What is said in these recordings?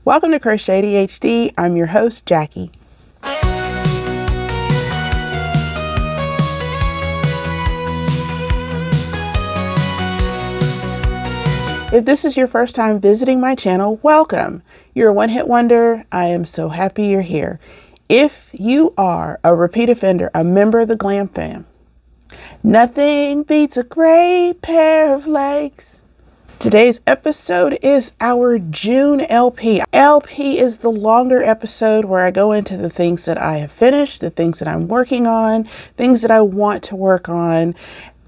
Welcome to Crochet ADHD. I'm your host, Jackie. If this is your first time visiting my channel, welcome. You're a one-hit wonder. I am so happy you're here. If you are a repeat offender, a member of the GlamFam, nothing beats a great pair of legs. Today's episode is our June LP. LP is the longer episode where I go into the things that I have finished, the things that I'm working on, things that I want to work on,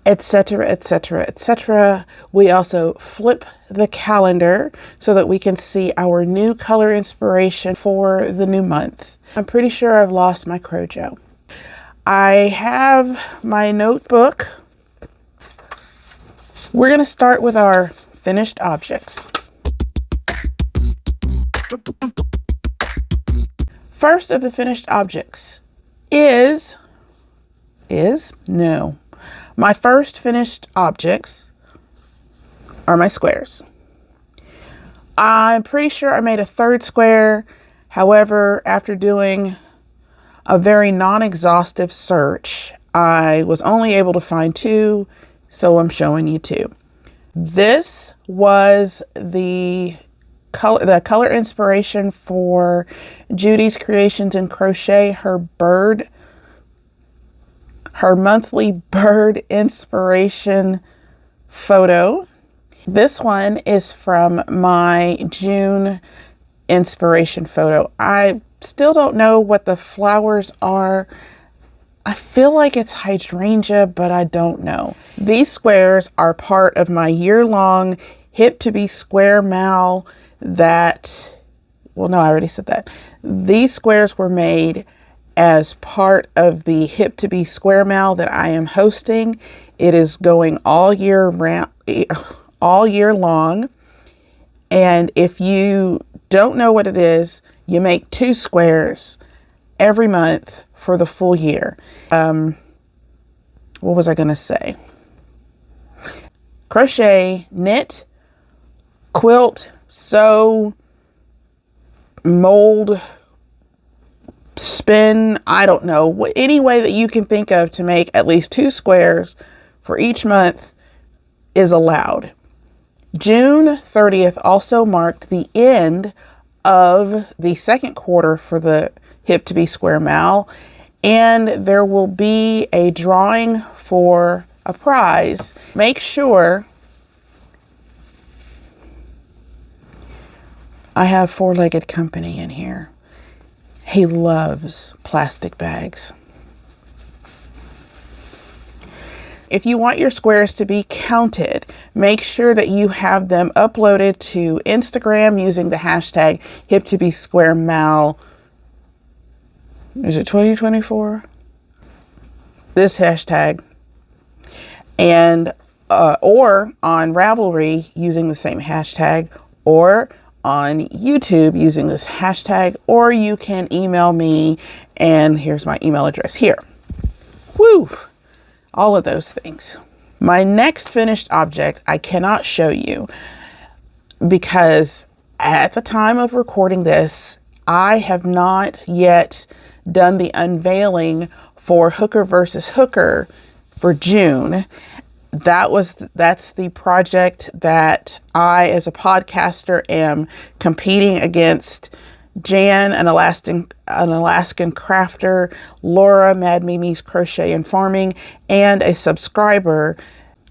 etc., etc., etc. We also flip the calendar so that we can see our new color inspiration for the new month. I'm pretty sure I've lost my Cro-Jo. I have my notebook. We're going to start with our finished objects. First of the finished objects no. My first finished objects are my squares. I'm pretty sure I made a third square. However, after doing a very non-exhaustive search, I was only able to find two, so I'm showing you two. This was the color inspiration for Judy's Creations in Crochet, her monthly bird inspiration photo. This one is from my June inspiration photo. I still don't know what the flowers are. I feel like it's hydrangea, but I don't know. These squares are part of my year-long Hip to Be Square Mal that, well, no, I already said that. These squares were made as part of the Hip to Be Square Mal that I am hosting. It is going all year long. And if you don't know what it is, you make two squares every month for the full year. What was I going to say? Crochet, knit, quilt, sew, mold, spin, I don't know, any way that you can think of to make at least two squares for each month is allowed. June 30th also marked the end of the second quarter for the Hip to Be Square Mal, and there will be a drawing for a prize. Make sure I have Four-Legged Company in here. He loves plastic bags. If you want your squares to be counted, make sure that you have them uploaded to Instagram using the hashtag Hip to Be Square Mal. Is it 2024? This hashtag. And or on Ravelry using the same hashtag, or on YouTube using this hashtag, or you can email me, and here's my email address here. Woo! All of those things. My next finished object I cannot show you because at the time of recording this, I have not yet done the unveiling for Hooker versus Hooker for June. That's the project that I, as a podcaster, am competing against Jan, an Alaskan crafter, Laura, Mad Mimi's Crochet and Farming, and a subscriber.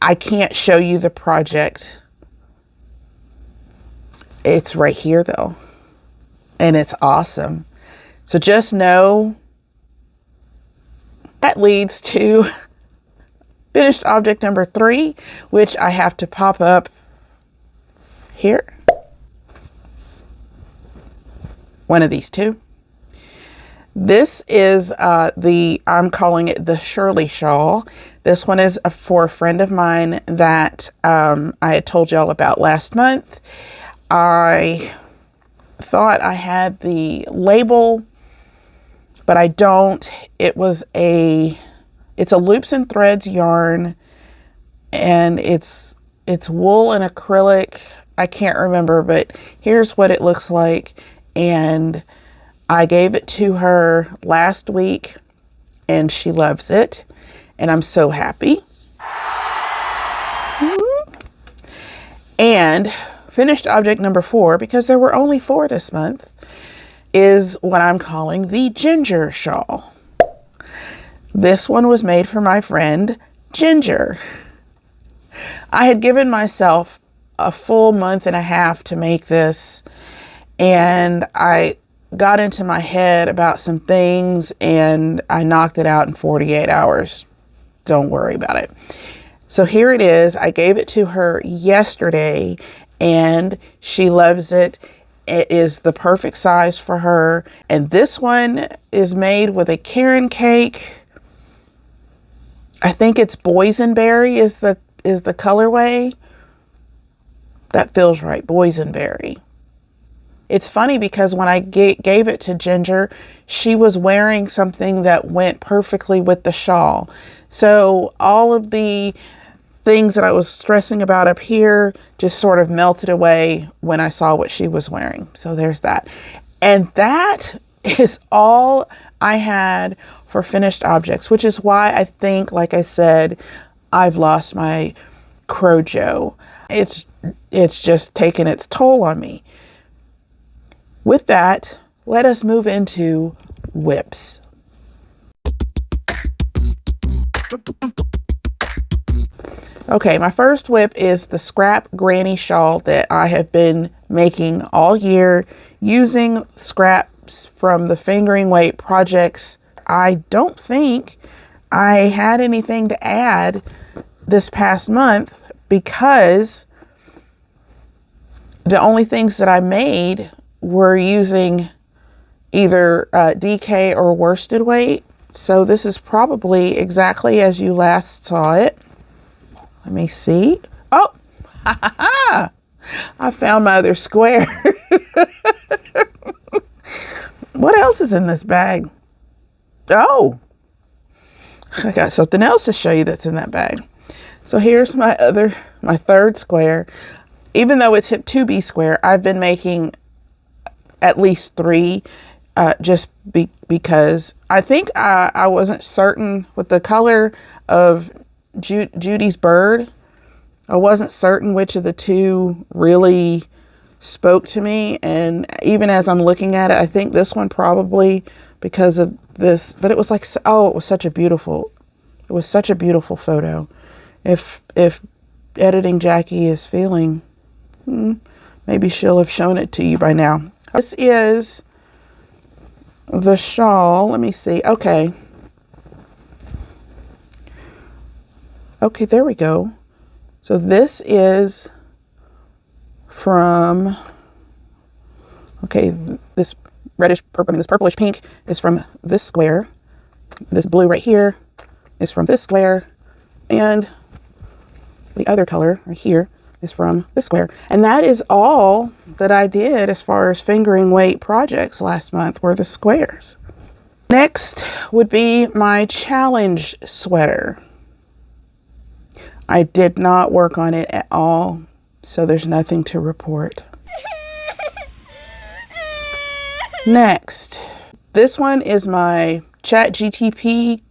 I can't show you the project. It's right here though, and it's awesome. So just know that leads to finished object number 3, which I have to pop up here. One of these two. This is I'm calling it the Shirley shawl. This one is for a friend of mine that I had told y'all about last month. I thought I had the label, but I don't. It's a loops and threads yarn, and it's wool and acrylic. I can't remember, but here's what it looks like. And I gave it to her last week and she loves it. And I'm so happy. And finished object number 4, because there were only 4 this month, is what I'm calling the Ginger shawl. This one was made for my friend Ginger. I had given myself a full month and a half to make this, and I got into my head about some things and I knocked it out in 48 hours. Don't worry about it. So here it is. I gave it to her yesterday and she loves it. It is the perfect size for her. And this one is made with a Karen cake. I think it's boysenberry is the colorway. That feels right. Boysenberry. It's funny because when I gave it to Ginger, she was wearing something that went perfectly with the shawl. So all of the things that I was stressing about up here just sort of melted away when I saw what she was wearing. So there's that. And that is all I had for finished objects, which is why I think, like I said, I've lost my Cro-Jo. It's just taken its toll on me. With that, let us move into whips. Okay, my first whip is the scrap granny shawl that I have been making all year using scraps from the fingering weight projects. I don't think I had anything to add this past month because the only things that I made were using either DK or worsted weight. So this is probably exactly as you last saw it. Let me see. Oh, I found my other square. What else is in this bag? Oh, I got something else to show you that's in that bag. So here's my third square. Even though it's hip 2B square, I've been making at least 3 just because I think I wasn't certain with the color of Judy's bird. I wasn't certain which of the 2 really spoke to me, and even as I'm looking at it, I think this one probably because of this, but it was like, oh, it was such a beautiful photo. If editing Jackie is feeling, maybe she'll have shown it to you by now. This is the shawl. Let me see. Okay, there we go. So this is from, this reddish purple, this purplish pink is from this square. This blue right here is from this square. And the other color right here is from this square. And that is all that I did as far as fingering weight projects last month were the squares. Next would be my challenge sweater. I did not work on it at all, so there's nothing to report. Next, this one is my ChatGPT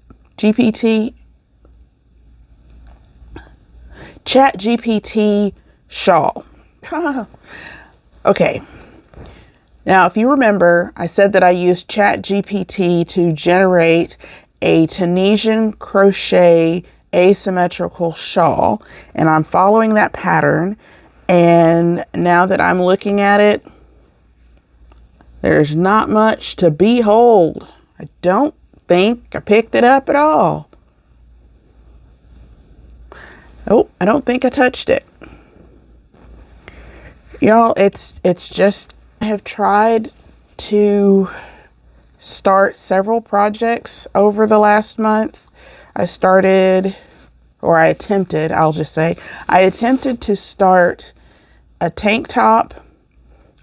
shawl. Okay. Now, if you remember, I said that I used ChatGPT to generate a Tunisian crochet asymmetrical shawl, and I'm following that pattern. And now that I'm looking at it, there's not much to behold. I don't think I picked it up at all. Oh, I don't think I touched it. Y'all, it's just, I have tried to start several projects over the last month. I attempted to start a tank top.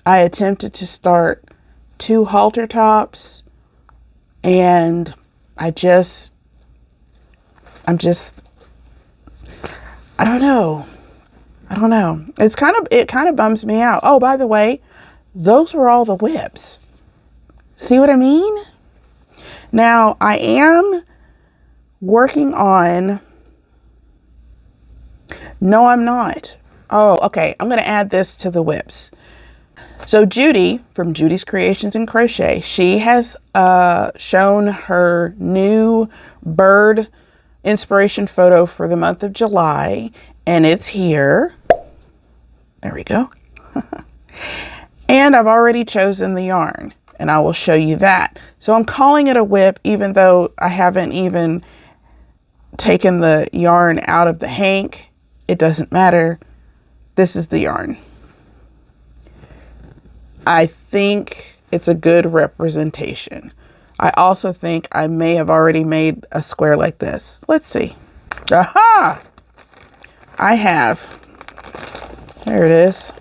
I attempted to start 2 halter tops, and I don't know. I don't know. It kind of bums me out. Oh, by the way, those were all the whips. See what I mean? Now I am working on, no, I'm not. Oh, okay. I'm going to add this to the whips. So Judy from Judy's Creations and Crochet, she has shown her new bird inspiration photo for the month of July, and it's here. There we go. And I've already chosen the yarn, and I will show you that. So I'm calling it a whip, even though I haven't even taken the yarn out of the hank. It doesn't matter. This is the yarn. I think it's a good representation. I also think I may have already made a square like this. Let's see. Aha! I have. There it is.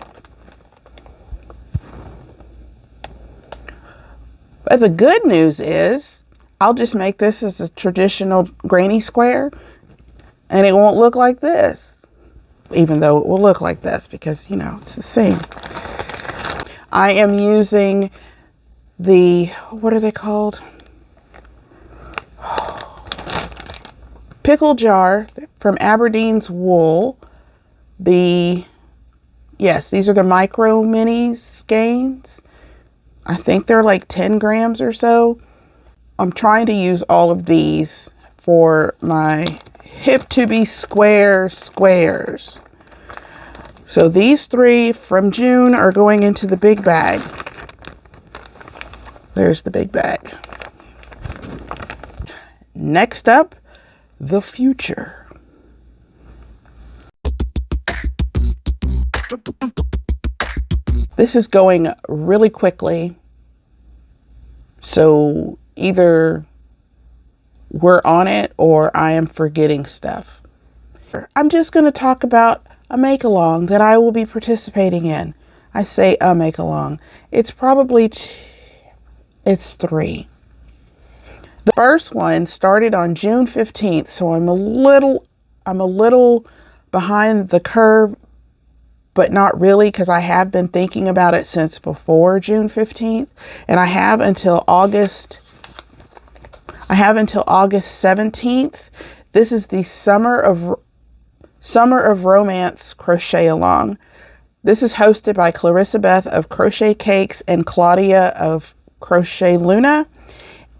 But the good news is I'll just make this as a traditional granny square and it won't look like this. Even though it will look like this because, you know, it's the same. I am using the, what are they called? Pickle jar from Aberdeen's Wool. Yes, these are the micro minis skeins. I think they're like 10 grams or so. I'm trying to use all of these for my hip to be square squares. So these 3 from June are going into the big bag. There's the big bag. Next up, the future. This is going really quickly. So either we're on it or I am forgetting stuff. I'm just going to talk about a make-along that I will be participating in. I say a make-along. It's probably it's 3. The first one started on June 15th, so I'm a little behind the curve, but not really, because I have been thinking about it since before June 15th, and I have until August 17th. This is the Summer of Romance Crochet Along. This is hosted by Clarissa Beth of Crochet Cakes and Claudia of Crochet Luna.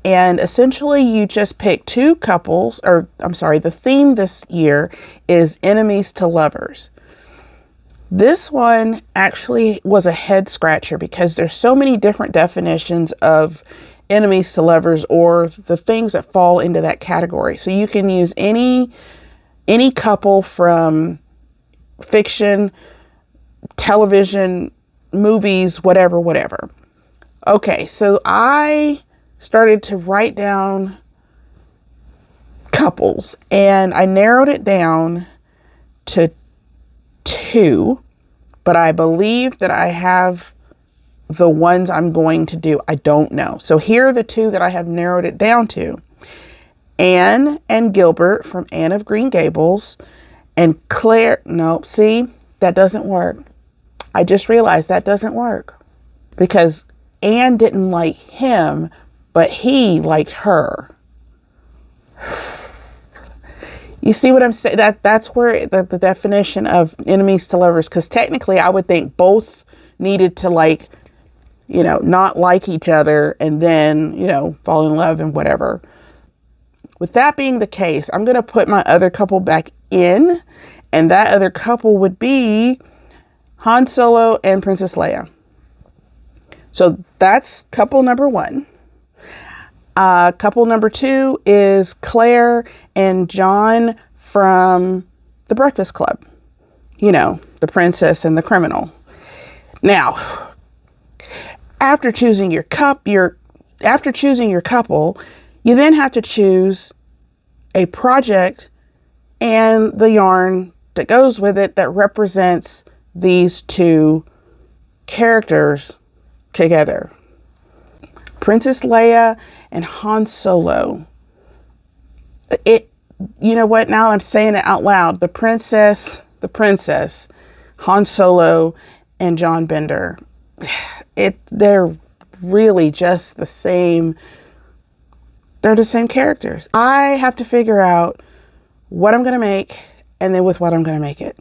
And essentially you just pick 2 couples, or I'm sorry, the theme this year is enemies to lovers. This one actually was a head scratcher because there's so many different definitions of enemies to lovers, or the things that fall into that category. So you can use any couple from fiction, television, movies, whatever. Okay, so I started to write down couples and I narrowed it down to 2, but I believe that I have the ones I'm going to do. I don't know. So here are the 2 that I have narrowed it down to. Anne and Gilbert from Anne of Green Gables, and Claire. No, see, that doesn't work. I just realized that doesn't work because Anne didn't like him, but he liked her. You see what I'm saying? That's where the definition of enemies to lovers, because technically I would think both needed to, like, you know, not like each other and then, you know, fall in love and whatever. With that being the case, I'm going to put my other couple back in, and that other couple would be Han Solo and Princess Leia. So that's couple number 1. Couple number 2 is Claire and John from The Breakfast Club. You know, the princess and the criminal. Now, after choosing your couple, you then have to choose a project and the yarn that goes with it that represents these 2 characters together. Princess Leia and Han Solo. You know what? Now I'm saying it out loud. The princess Han Solo and John Bender. They're really just the same. They're the same characters. I have to figure out what I'm going to make and then with what I'm going to make it.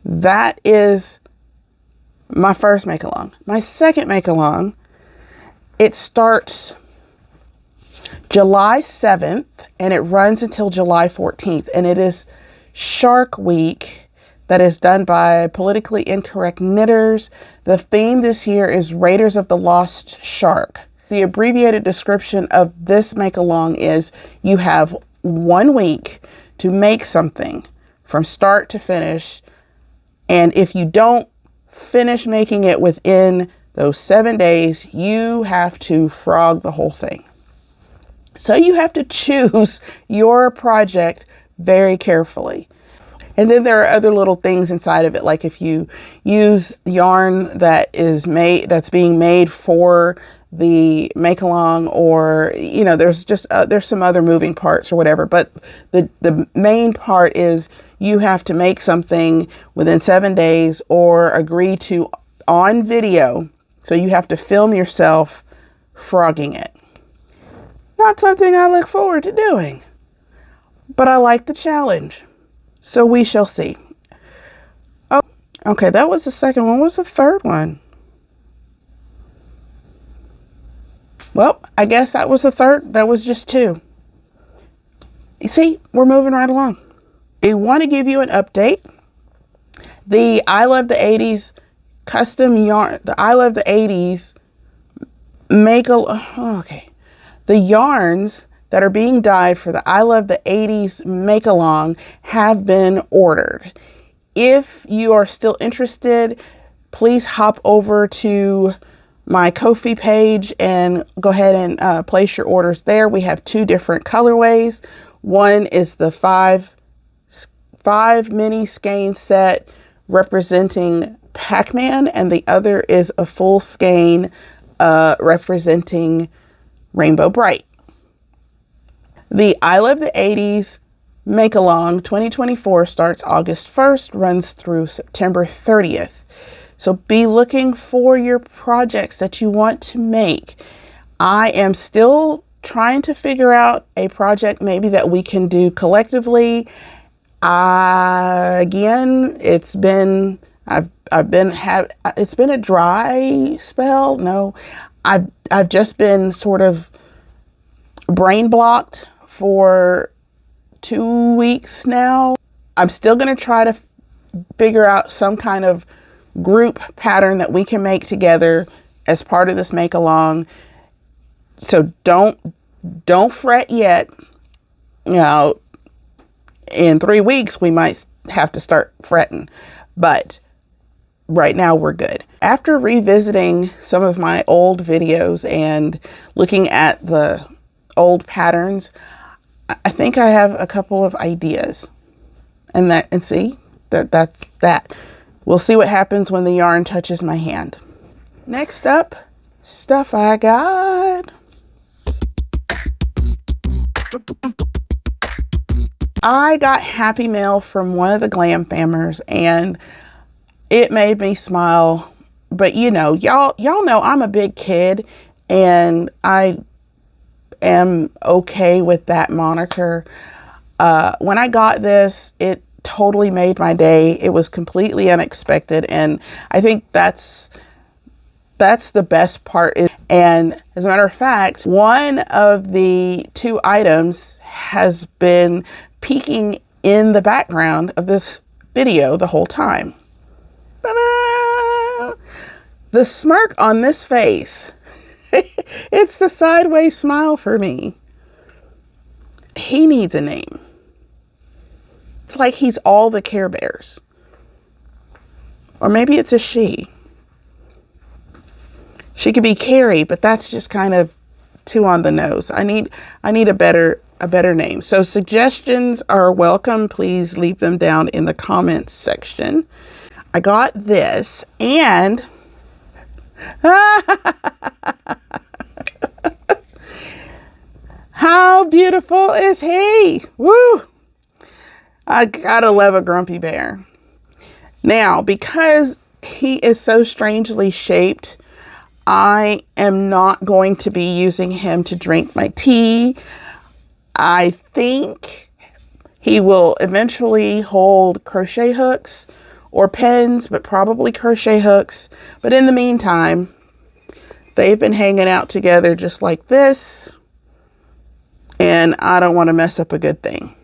That is my first make along. My second make along, it starts July 7th and it runs until July 14th. And it is Shark Week that is done by Politically Incorrect Knitters. The theme this year is Raiders of the Lost Shark. The abbreviated description of this make along is you have 1 week to make something from start to finish. And if you don't finish making it within those 7 days, you have to frog the whole thing. So you have to choose your project very carefully. And then there are other little things inside of it, like if you use yarn that's being made for the make along, or there's some other moving parts or whatever, but the main part is you have to make something within 7 days or agree to on video. So you have to film yourself frogging it. Not something I look forward to doing, but I like the challenge. So we shall see. Oh, okay, that was the second one. What was the third one? Well, I guess that was the third. That was just 2. You see, we're moving right along. We want to give you an update. The I Love the 80s custom yarn, the I Love the 80s the yarns that are being dyed for the I Love the 80s make along have been ordered. If you are still interested, please hop over to my Ko-fi page and go ahead and place your orders there. We have 2 different colorways. One is the 5 mini skein set representing Pac-Man, and the other is a full skein representing Rainbow Brite. The I Love the 80s Make Along 2024 starts August 1st, runs through September 30th. So be looking for your projects that you want to make. I am still trying to figure out a project maybe that we can do collectively. Again, it's been a dry spell. No, I've just been sort of brain blocked for 2 weeks now. I'm still going to try to figure out some kind of group pattern that we can make together as part of this make along. So don't fret yet. In 3 weeks we might have to start fretting, but right now we're good. After revisiting some of my old videos and looking at the old patterns, I think I have a couple of ideas, and see that's that. We'll see what happens when the yarn touches my hand. Next up, stuff I got. I got happy mail from one of the GlamFamers, and it made me smile. But y'all know I'm a big kid, and I am okay with that moniker. When I got this, it totally made my day. It was completely unexpected, and I think that's the best part. And as a matter of fact, one of the 2 items has been peeking in the background of this video the whole time. Ta-da! The smirk on this face. It's the sideways smile for me. He needs a name. It's like he's all the Care Bears. Or maybe it's a she. She could be Carrie, but that's just kind of too on the nose. I need a better name. So suggestions are welcome. Please leave them down in the comments section. I got this, and how beautiful is he? Woo! I gotta love a grumpy bear. Now, because he is so strangely shaped, I am not going to be using him to drink my tea. I think he will eventually hold crochet hooks or pens, but probably crochet hooks. But in the meantime, they've been hanging out together just like this, and I don't want to mess up a good thing.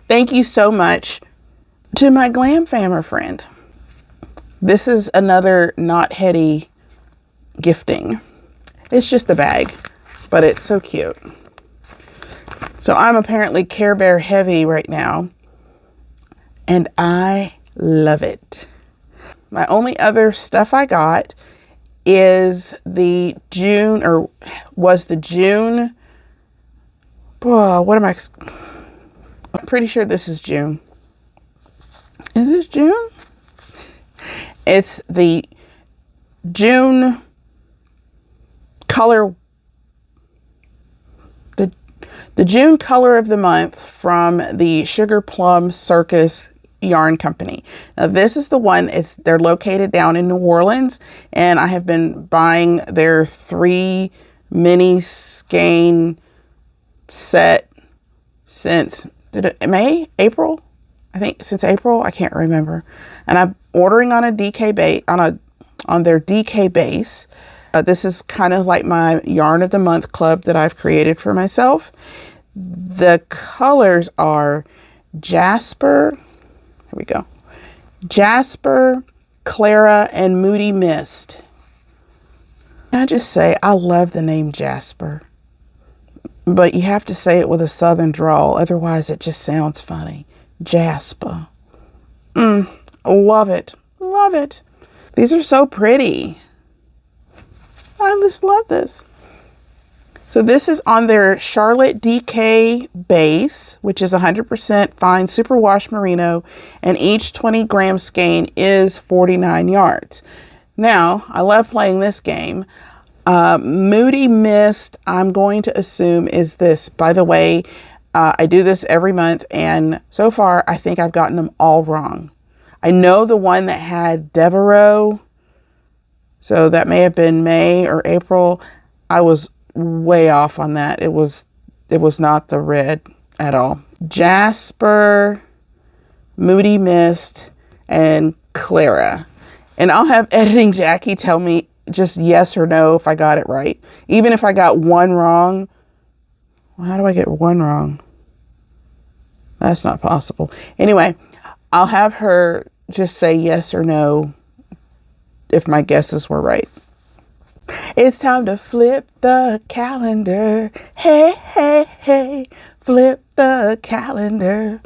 Thank you so much to my GlamFamer friend. This is another not heady gifting. It's just a bag, but it's so cute. So I'm apparently Care Bear heavy right now, and I love it. My only other stuff I got is the June, or was the June, I'm pretty sure this is June. Is this June? It's the June color, the June color of the month from the Sugar Plum Circus yarn company. Now this is the one, they're located down in New Orleans, and I have been buying their 3 mini skein set since April? I think since April, I can't remember. And I'm ordering on a DK base, on their DK base. This is kind of like my yarn of the month club that I've created for myself. The colors are Jasper, here we go, Jasper, Clara, and Moody Mist. Can I just say, I love the name Jasper, but you have to say it with a southern drawl, otherwise it just sounds funny. Jasper. Love it. Love it. These are so pretty. I just love this. So this is on their Charlotte DK base, which is 100% fine superwash merino, and each 20-gram skein is 49 yards. Now, I love playing this game. Moody Mist, I'm going to assume is this. By the way, I do this every month, and so far I think I've gotten them all wrong. I know the one that had Devereaux, so that may have been May or April. I was way off on that. It was not the red at all. Jasper, Moody Mist, and Clara. And I'll have Editing Jackie tell me just yes or no if I got it right. Even if I got one wrong. Well, how do I get one wrong? That's not possible. Anyway, I'll have her just say yes or no if my guesses were right. It's time to flip the calendar. Hey, hey, hey. Flip the calendar.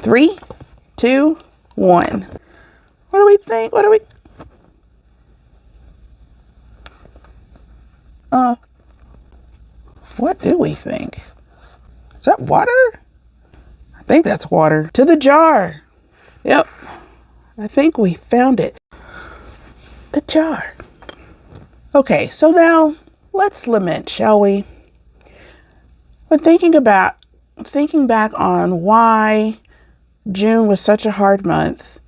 3, 2, 1. What do we think? What do we think? Is that water? I think that's water. To the jar. Yep. I think we found it. The jar. Okay, so now let's lament, shall we? When thinking back on why June was such a hard month,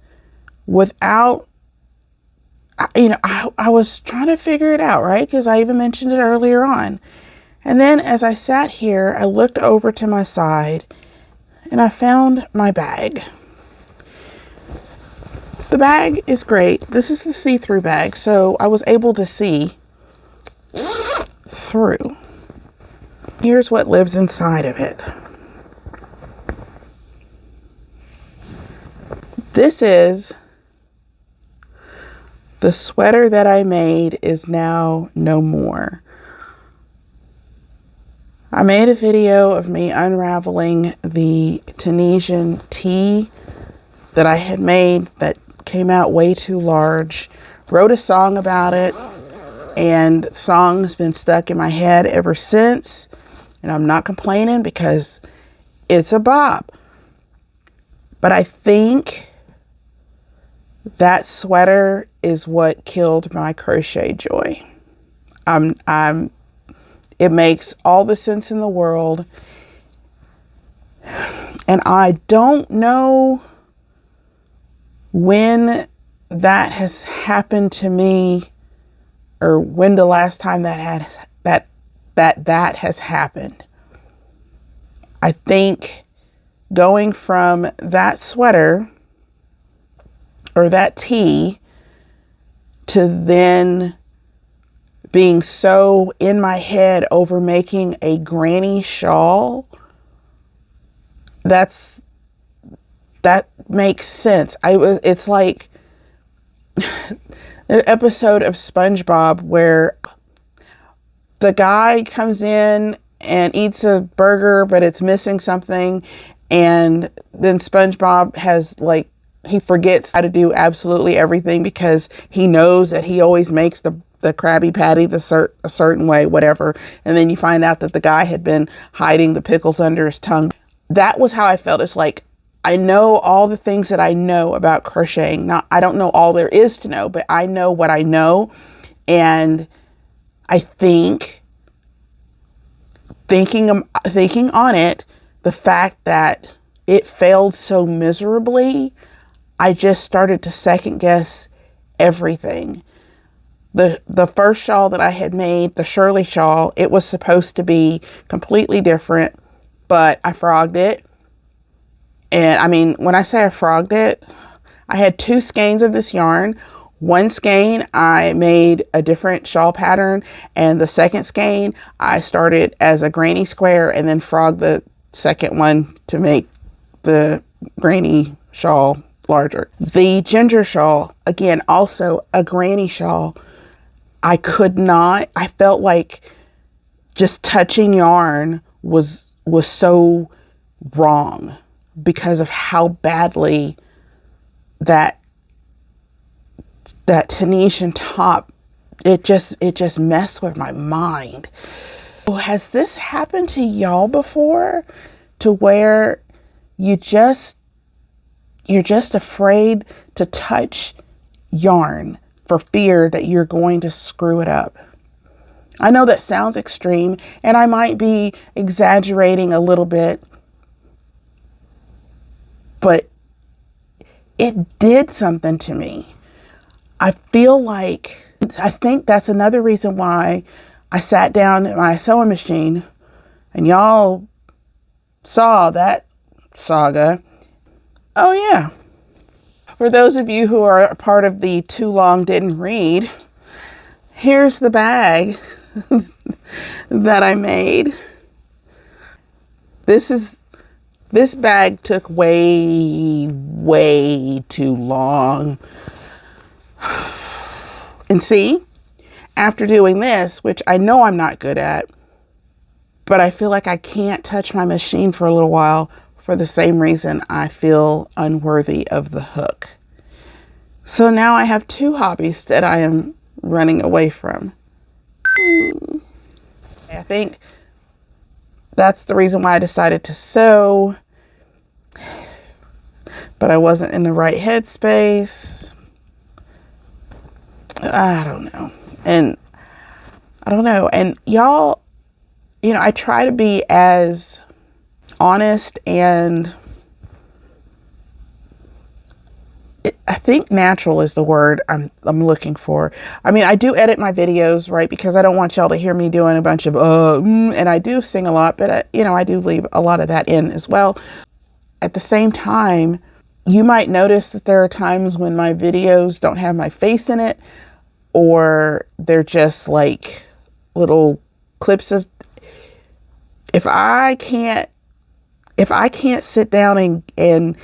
without, I was trying to figure it out, right? Because I even mentioned it earlier on. And then as I sat here, I looked over to my side and I found my bag. The bag is great. This is the see-through bag, so I was able to see through. Here's what lives inside of it. This is the sweater that I made is now no more. I made a video of me unraveling the Tunisian tee that I had made that came out way too large. Wrote a song about it, and the song's been stuck in my head ever since. And I'm not complaining because it's a bop. But I think that sweater is what killed my crochet joy. It makes all the sense in the world. And I don't know when that has happened to me, or when the last time that has happened. I think going from that sweater or that tee to then being so in my head over making a granny shawl, that makes sense. It's like an episode of SpongeBob where the guy comes in and eats a burger, but it's missing something. And then SpongeBob has like, he forgets how to do absolutely everything because he knows that he always makes the Krabby Patty a certain way, whatever. And then you find out that the guy had been hiding the pickles under his tongue. That was how I felt. It's like, I know all the things that I know about crocheting. Now, I don't know all there is to know, but I know what I know. And I think, thinking on it, the fact that it failed so miserably, I just started to second guess everything. The first shawl that I had made, the Shirley shawl, it was supposed to be completely different, but I frogged it. And I mean, when I say I frogged it, I had 2 skeins of this yarn. One skein, I made a different shawl pattern, and the second skein, I started as a granny square and then frogged the second one to make the granny shawl larger. The ginger shawl, again, also a granny shawl. I felt like just touching yarn was so wrong because of how badly that Tunisian top, it just messed with my mind. Has this happened to y'all before, to where you're just afraid to touch yarn for fear that you're going to screw it up? I know that sounds extreme, and I might be exaggerating a little bit, but it did something to me. I think that's another reason why I sat down at my sewing machine, and y'all saw that saga. Oh yeah. For those of you who are a part of the Too Long Didn't Read, here's the bag that I made. This bag took way too long. And see, after doing this, which I know I'm not good at, but I feel like I can't touch my machine for a little while for the same reason I feel unworthy of the hook. So now I have 2 hobbies that I am running away from. I think that's the reason why I decided to sew, but I wasn't in the right headspace. I don't know. And y'all, I try to be as honest and I think natural is the word I'm looking for. I mean, I do edit my videos, right? Because I don't want y'all to hear me doing a bunch of, and I do sing a lot, but I do leave a lot of that in as well. At the same time, you might notice that there are times when my videos don't have my face in it, or they're just like little clips of, if I can't sit down and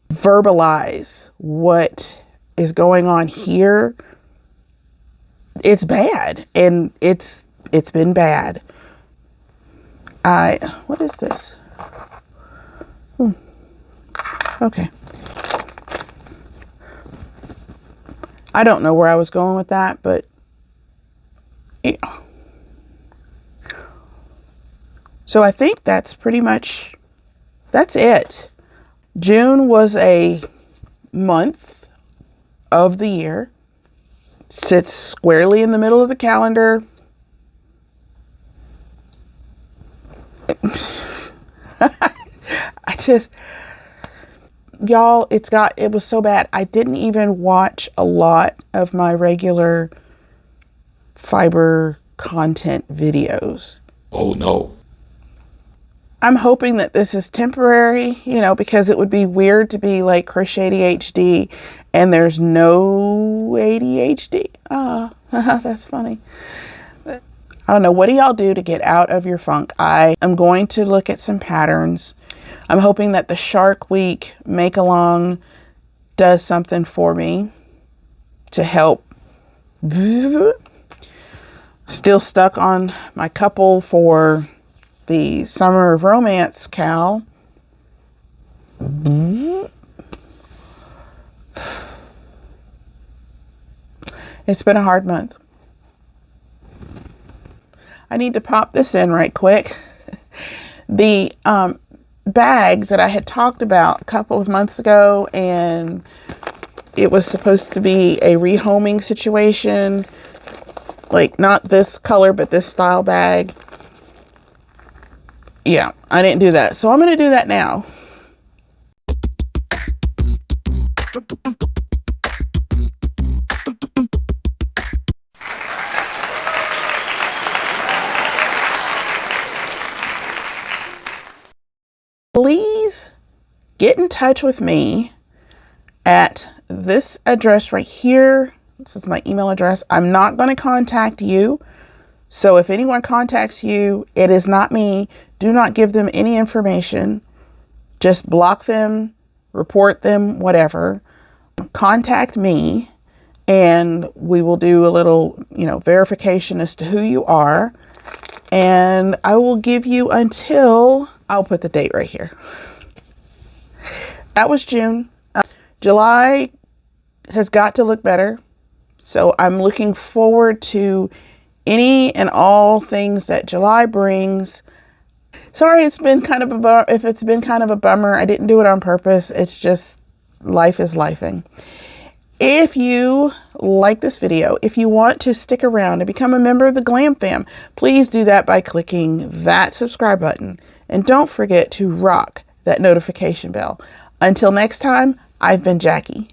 verbalize what is going on here, it's bad. And it's been bad. What is this? Okay. I don't know where I was going with that, but yeah. So I think that's it. June was a month of the year. Sits squarely in the middle of the calendar. I just, y'all, it was so bad. I didn't even watch a lot of my regular fiber content videos. Oh no. I'm hoping that this is temporary, you know, because it would be weird to be like Crochet ADHD and there's no ADHD. That's funny. I don't know. What do y'all do to get out of your funk? I am going to look at some patterns. I'm hoping that the Shark Week make along does something for me to help. Still stuck on my couple for the Summer of Romance cowl. It's been a hard month. I need to pop this in right quick. The bag that I had talked about a couple of months ago, and it was supposed to be a rehoming situation, like not this color but this style bag. Yeah, I didn't do that, so I'm going to do that now. Please get in touch with me at this address right here. This is my email address. I'm not going to contact you. So if anyone contacts you, it is not me. Do not give them any information. Just block them, report them, whatever. Contact me and we will do a little, verification as to who you are. And I will give you until, I'll put the date right here. That was June. July has got to look better. So I'm looking forward to any and all things that July brings. Sorry, it's been kind of if it's been kind of a bummer. I didn't do it on purpose. It's just life is lifing. If you like this video, if you want to stick around and become a member of the GlamFam, please do that by clicking that subscribe button. And don't forget to rock that notification bell. Until next time, I've been Jackie.